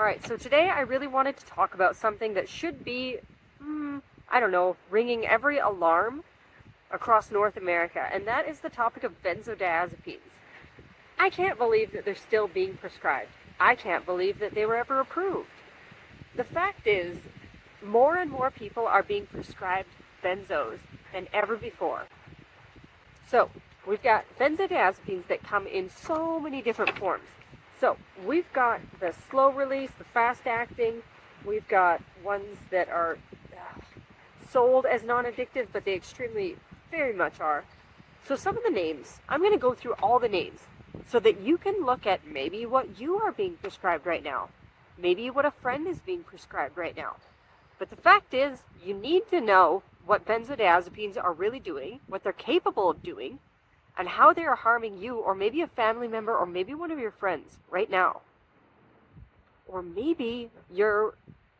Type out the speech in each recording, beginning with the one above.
Alright, so today I really wanted to talk about something that should be, I don't know, ringing every alarm across North America, and that is the topic of benzodiazepines. I can't believe that they're still being prescribed. I can't believe that they were ever approved. The fact is, more and more people are being prescribed benzos than ever before. So, we've got benzodiazepines that come in so many different forms. So, we've got the slow release, the fast acting, we've got ones that are sold as non-addictive, but they extremely, very much are. So some of the names, I'm going to go through all the names, so that you can look at maybe what you are being prescribed right now, maybe what a friend is being prescribed right now. But the fact is, you need to know what benzodiazepines are really doing, what they're capable of doing, and how they are harming you, or maybe a family member, or maybe one of your friends right now. Or maybe you're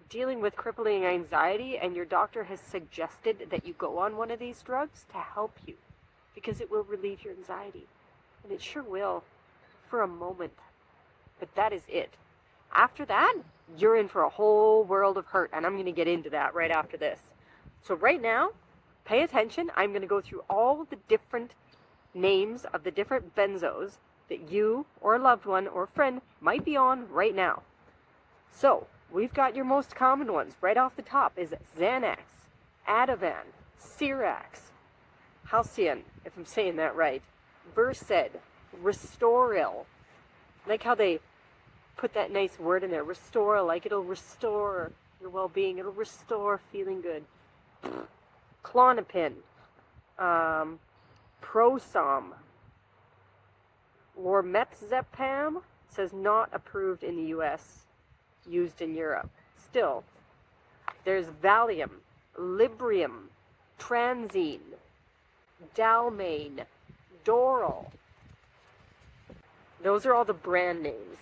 dealing with crippling anxiety and your doctor has suggested that you go on one of these drugs to help you, because it will relieve your anxiety. And it sure will, for a moment. But that is it. After that, you're in for a whole world of hurt, and I'm going to get into that right after this. So right now, pay attention. I'm going to go through all the different names of the different benzos that you or a loved one or a friend might be on right now. So, we've got your most common ones. Right off the top is Xanax, Ativan, Cerax, Halcyon, if I'm saying that right, Versed, Restoril. Like how they put that nice word in there, restore, like it'll restore your well-being, it'll restore feeling good. Klonopin, Prosom, Lormetzepam, says not approved in the U.S., used in Europe. Still, there's Valium, Librium, Transine, Dalmane, Doral. Those are all the brand names.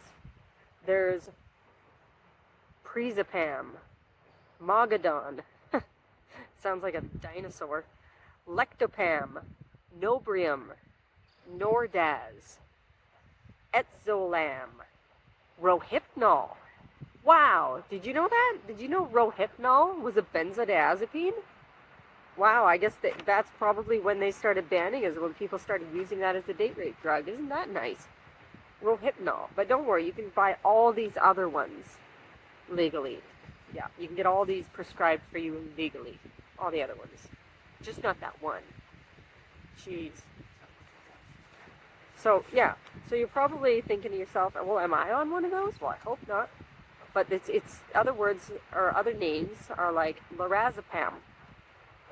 There's Prizapam, Mogadon, sounds like a dinosaur, Lectopam, Nobrium, Nordaz, Etzolam, Rohypnol. Wow, did you know that? Did you know Rohypnol was a benzodiazepine? Wow, I guess that's probably when they started banning, is when people started using that as a date rape drug. Isn't that nice? Rohypnol. But don't worry, you can buy all these other ones legally. Yeah, you can get all these prescribed for you legally. All the other ones. Just not that one. Jeez. So, yeah. So you're probably thinking to yourself, well, am I on one of those? Well, I hope not. But it's other words, or other names are like lorazepam,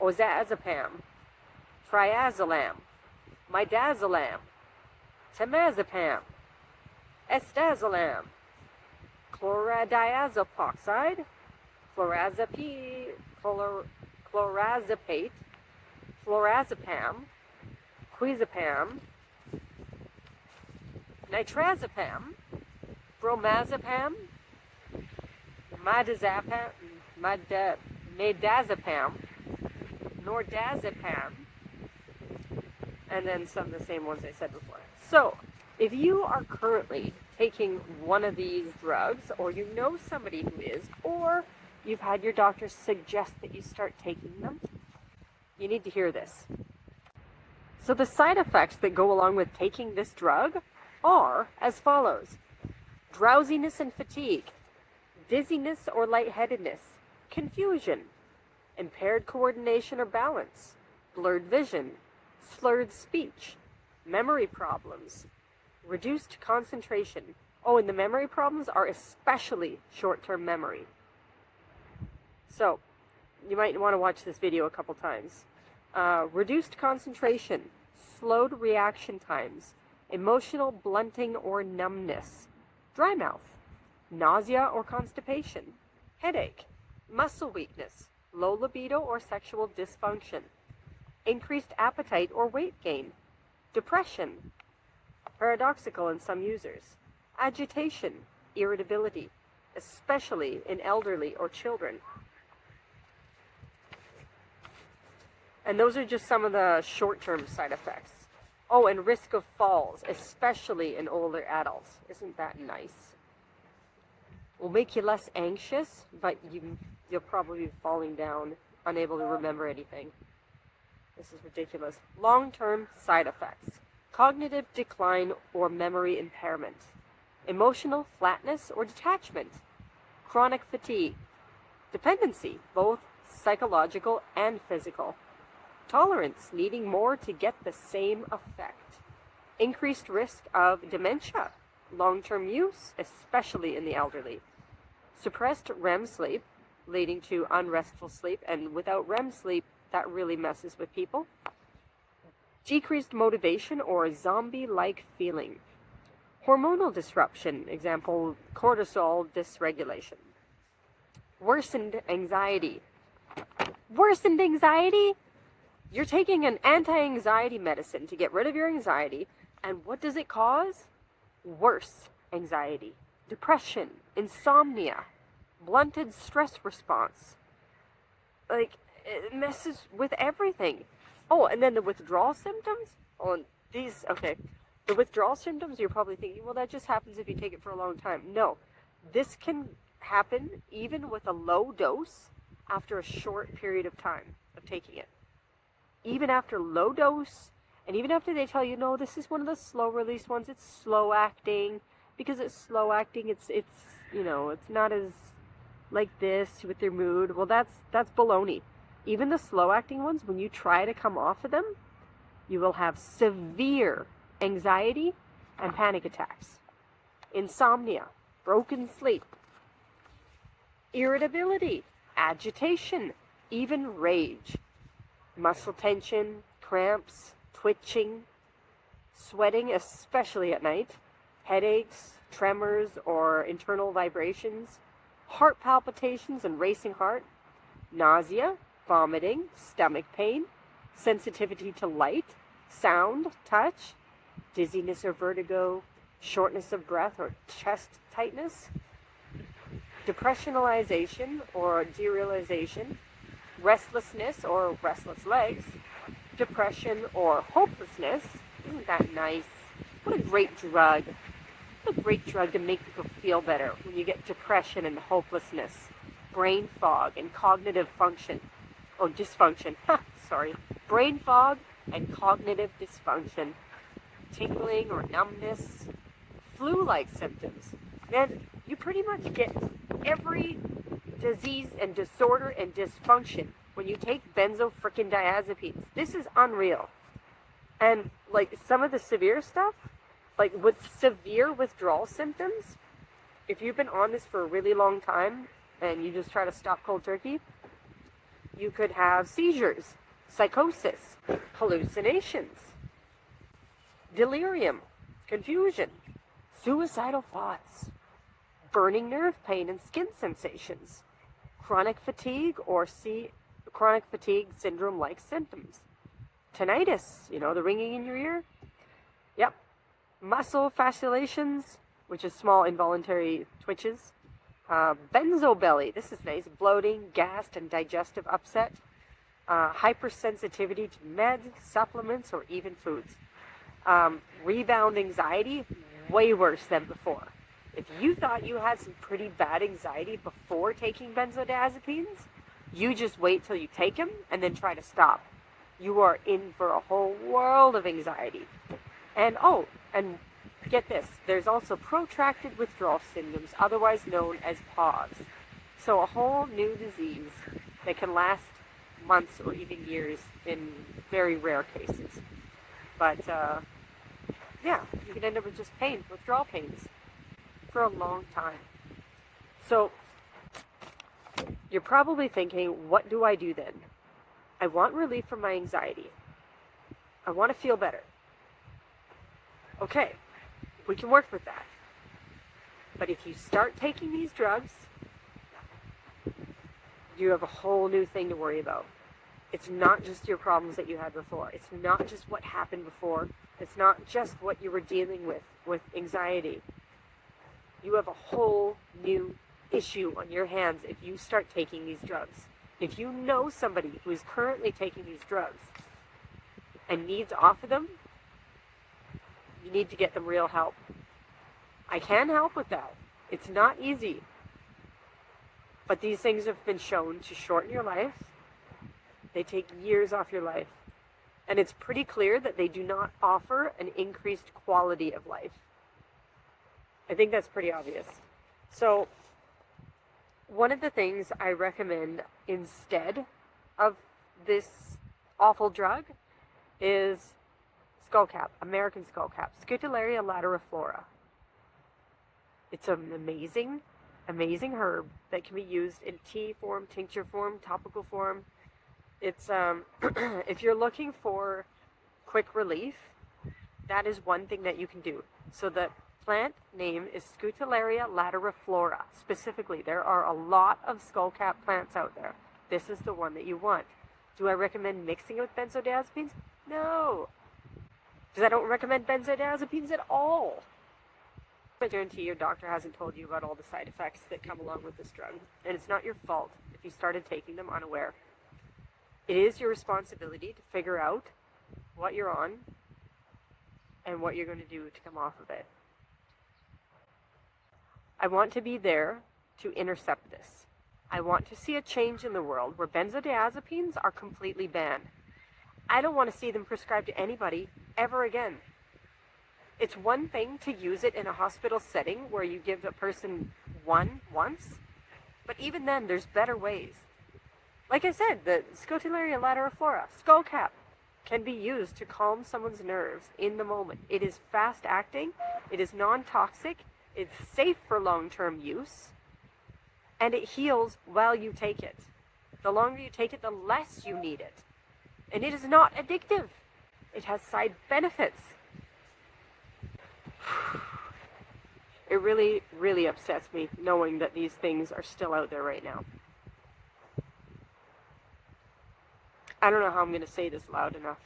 ozazepam, triazolam, midazolam, temazepam, estazolam, chlordiazepoxide, chlorazepate, florazepam, quizepam, nitrazepam, bromazepam, midazepam, nordazepam, and then some of the same ones I said before. So, if you are currently taking one of these drugs, or you know somebody who is, or you've had your doctor suggest that you start taking them, you need to hear this. So the side effects that go along with taking this drug are as follows: drowsiness and fatigue, dizziness or lightheadedness, confusion, impaired coordination or balance, blurred vision, slurred speech, memory problems, reduced concentration. Oh, and the memory problems are especially short-term memory. So, you might want to watch this video a couple times. Reduced concentration, slowed reaction times, emotional blunting or numbness, dry mouth, nausea or constipation, headache, muscle weakness, low libido or sexual dysfunction, increased appetite or weight gain, depression, paradoxical in some users, agitation, irritability, especially in elderly or children. And those are just some of the short-term side effects. Oh, and risk of falls, especially in older adults. Isn't that nice? will make you less anxious, but you'll probably be falling down, unable to remember anything. This is ridiculous. Long-term side effects. Cognitive decline or memory impairment. Emotional flatness or detachment. Chronic fatigue. Dependency, both psychological and physical. Tolerance, needing more to get the same effect. Increased risk of dementia. Long-term use, especially in the elderly. Suppressed REM sleep, leading to unrestful sleep, and without REM sleep, that really messes with people. Decreased motivation or zombie-like feeling. Hormonal disruption, example, cortisol dysregulation. Worsened anxiety. Worsened anxiety? You're taking an anti-anxiety medicine to get rid of your anxiety, and what does it cause? Worse anxiety, depression, insomnia, blunted stress response. Like, it messes with everything. Oh, and then the withdrawal symptoms? Oh, okay. The withdrawal symptoms, you're probably thinking, well, that just happens if you take it for a long time. No, this can happen even with a low dose after a short period of time of taking it. Even after low dose, and even after they tell you, no, this is one of the slow release ones, it's slow acting. Because it's slow acting, it's not as like this with your mood. Well, that's baloney. Even the slow acting ones, when you try to come off of them, you will have severe anxiety and panic attacks, insomnia, broken sleep, irritability, agitation, even rage, muscle tension, cramps, twitching, sweating, especially at night, headaches, tremors or internal vibrations, heart palpitations and racing heart, nausea, vomiting, stomach pain, sensitivity to light, sound, touch, dizziness or vertigo, shortness of breath or chest tightness, depressionalization or derealization, restlessness or restless legs, depression or hopelessness. Isn't that nice? What a great drug. What a great drug to make people feel better when you get depression and hopelessness, brain fog and cognitive function. Oh, dysfunction. Sorry. Brain fog and cognitive dysfunction, tingling or numbness, flu-like symptoms. Man, you pretty much get every disease and disorder and dysfunction when you take benzodiazepines. This is unreal. And like some of the severe stuff, like with severe withdrawal symptoms, if you've been on this for a really long time and you just try to stop cold turkey, you could have seizures, psychosis, hallucinations, delirium, confusion, suicidal thoughts, burning nerve pain and skin sensations, chronic fatigue or chronic fatigue syndrome-like symptoms, tinnitus, the ringing in your ear. Yep. Muscle fasciculations, which is small involuntary twitches. Benzo belly, this is nice. Bloating, gas, and digestive upset. Hypersensitivity to meds, supplements, or even foods. Rebound anxiety, way worse than before. If you thought you had some pretty bad anxiety before taking benzodiazepines, you just wait till you take them and then try to stop. You are in for a whole world of anxiety. And get this, there's also protracted withdrawal symptoms, otherwise known as PAWS. So a whole new disease that can last months or even years in very rare cases. But you can end up with just withdrawal pains for a long time. So you're probably thinking, what do I do then? I want relief from my anxiety. I want to feel better. Okay, we can work with that. But if you start taking these drugs, you have a whole new thing to worry about. It's not just your problems that you had before. It's not just what happened before. It's not just what you were dealing with anxiety. You have a whole new issue on your hands if you start taking these drugs. If you know somebody who is currently taking these drugs and needs off of them, you need to get them real help. I can help with that. It's not easy. But these things have been shown to shorten your life. They take years off your life. And it's pretty clear that they do not offer an increased quality of life. I think that's pretty obvious. So, one of the things I recommend instead of this awful drug is skullcap, American skullcap, Scutellaria lateriflora. It's an amazing herb that can be used in tea form, tincture form, topical form. It's if you're looking for quick relief, that is one thing that you can do. So the plant name is Scutellaria lateriflora. Specifically, there are a lot of skullcap plants out there. This is the one that you want. Do I recommend mixing it with benzodiazepines? No. Because I don't recommend benzodiazepines at all. I guarantee your doctor hasn't told you about all the side effects that come along with this drug. And it's not your fault if you started taking them unaware. It is your responsibility to figure out what you're on and what you're going to do to come off of it. I want to be there to intercept this. I want to see a change in the world where benzodiazepines are completely banned. I don't want to see them prescribed to anybody ever again. It's one thing to use it in a hospital setting where you give a person one once, but even then there's better ways. Like I said, the Scutellaria lateriflora, skullcap, can be used to calm someone's nerves in the moment. It is fast acting, it is non-toxic, it's safe for long-term use, and it heals while you take it. The longer you take it, the less you need it. And it is not addictive. It has side benefits. It really, really upsets me knowing that these things are still out there right now. I don't know how I'm going to say this loud enough.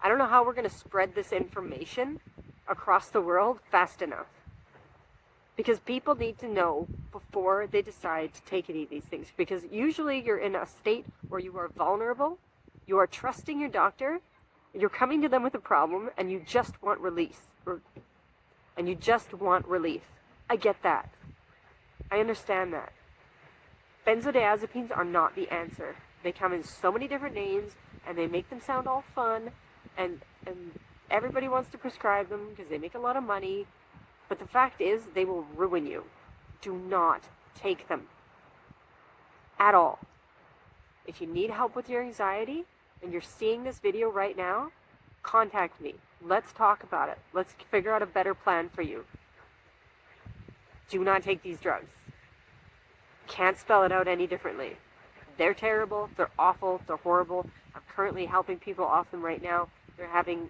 I don't know how we're going to spread this information across the world fast enough. Because people need to know before they decide to take any of these things. Because usually you're in a state where you are vulnerable, you are trusting your doctor, you're coming to them with a problem, and you just want release. And you just want relief. I get that. I understand that. Benzodiazepines are not the answer. They come in so many different names, and they make them sound all fun, and everybody wants to prescribe them because they make a lot of money. But the fact is, they will ruin you. Do not take them. At all. If you need help with your anxiety, and you're seeing this video right now, contact me. Let's talk about it. Let's figure out a better plan for you. Do not take these drugs. Can't spell it out any differently. They're terrible, they're awful, they're horrible. I'm currently helping people off them right now. They're having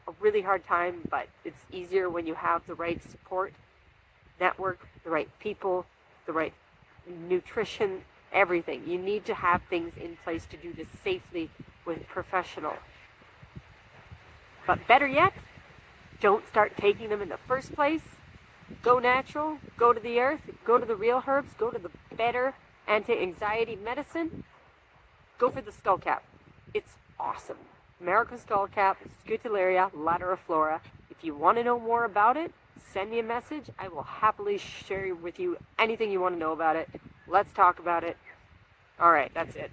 a really hard time, but it's easier when you have the right support network, the right people, the right nutrition, everything. You need to have things in place to do this safely with professional. But better yet, don't start taking them in the first place. Go natural, go to the earth, go to the real herbs, go to the better anti-anxiety medicine. Go for the skullcap. It's awesome. American skullcap, Scutellaria lateriflora. If you want to know more about it, send me a message. I will happily share with you anything you want to know about it. Let's talk about it. All right, that's it.